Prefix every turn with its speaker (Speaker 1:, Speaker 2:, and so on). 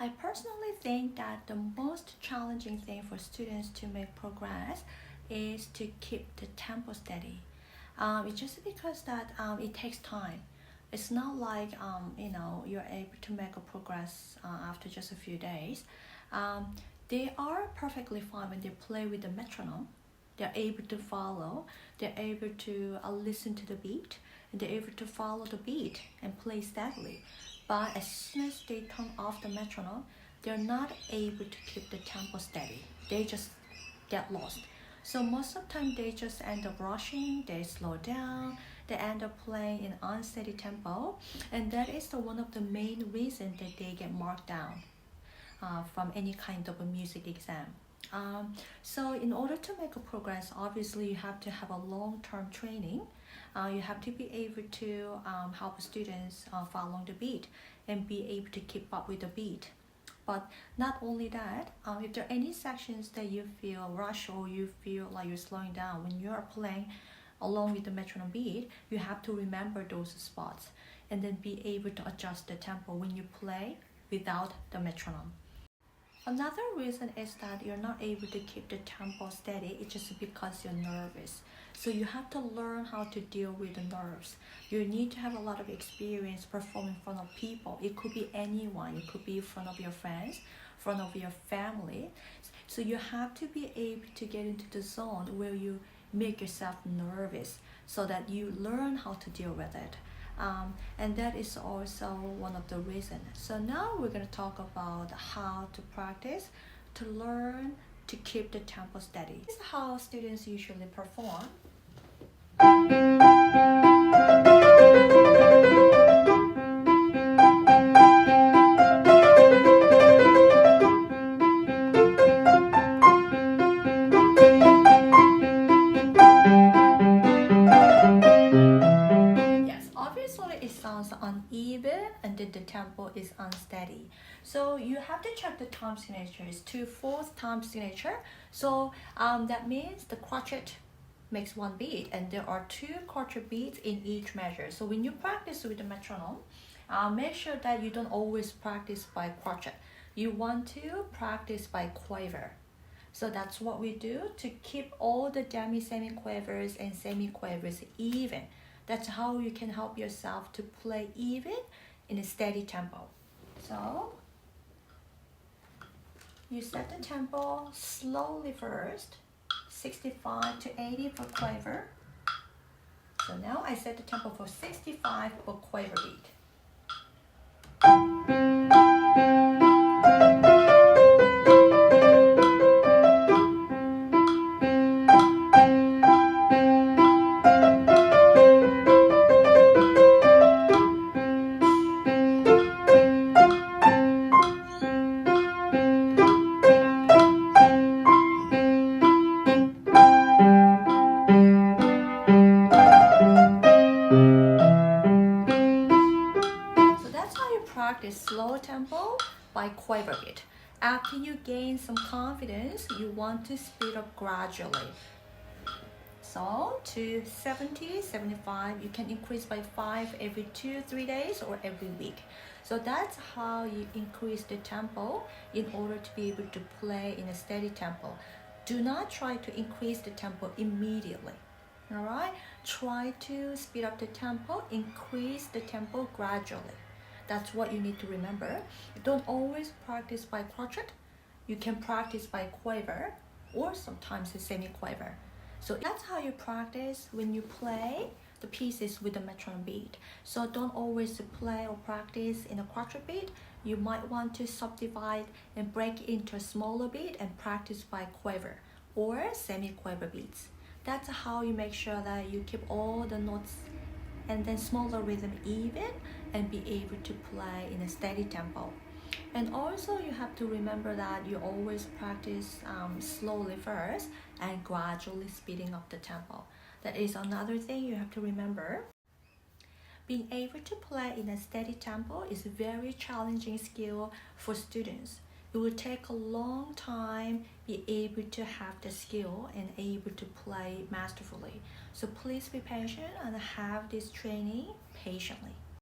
Speaker 1: I personally think that the most challenging thing for students to make progress is to keep the tempo steady. It's just because that it takes time. It's not like you're able to make a progress after just a few days. Um, they are perfectly fine when they play with the metronome. They're able to follow. They're able to listen to the beat, and they're able to follow the beat and play steadily. But as soon as they turn off the metronome, they're not able to keep the tempo steady. They just get lost. So most of the time they just end up rushing, they slow down, they end up playing in unsteady tempo, and that is one of the main reasons that they get marked down from any kind of a music exam. So in order to make a progress, obviously you have to have a long-term training. You have to be able to help students follow the beat and be able to keep up with the beat. But not only that, if there are any sections that you feel rush or you feel like you're slowing down when you are playing along with the metronome beat, you have to remember those spots and then be able to adjust the tempo when you play without the metronome. Another reason is that you're not able to keep the tempo steady. It's just because you're nervous. So you have to learn how to deal with the nerves. You need to have a lot of experience performing in front of people. It could be anyone. It could be in front of your friends, in front of your family. So you have to be able to get into the zone where you make yourself nervous so that you learn how to deal with it. And that is also one of the reasons. So now we're going to talk about how to practice to learn to keep the tempo steady. This is how students usually perform. It sounds uneven and then the tempo is unsteady. So you have to check the time signature. It's 2/4 time signature. So that means the quartet makes one beat and there are two quartet beats in each measure. So when you practice with the metronome, make sure that you don't always practice by quartet. You want to practice by quaver. So that's what we do to keep all the demi-semi-quavers and semi-quavers even. That's how you can help yourself to play even in a steady tempo. So you set the tempo slowly first, 65 to 80 per quaver. So now I set the tempo for 65 per quaver beat. Practice slow tempo by quaver beat. After you gain some confidence, you want to speed up gradually. So to 70, 75, you can increase by 5 every 2-3 days or every week. So that's how you increase the tempo in order to be able to play in a steady tempo. Do not try to increase the tempo immediately. Alright? Try to speed up the tempo, increase the tempo gradually. That's what you need to remember. You don't always practice by quartet. You can practice by quaver or sometimes a semi-quaver. So that's how you practice when you play the pieces with the metronome beat. So don't always play or practice in a quartet beat. You might want to subdivide and break into a smaller beat and practice by quaver or semi-quaver beats. That's how you make sure that you keep all the notes and then smaller rhythm even and be able to play in a steady tempo. And also you have to remember that you always practice slowly first and gradually speeding up the tempo. That is another thing you have to remember. Being able to play in a steady tempo is a very challenging skill for students. It will take a long time be able to have the skill and able to play masterfully. So please be patient and have this training patiently.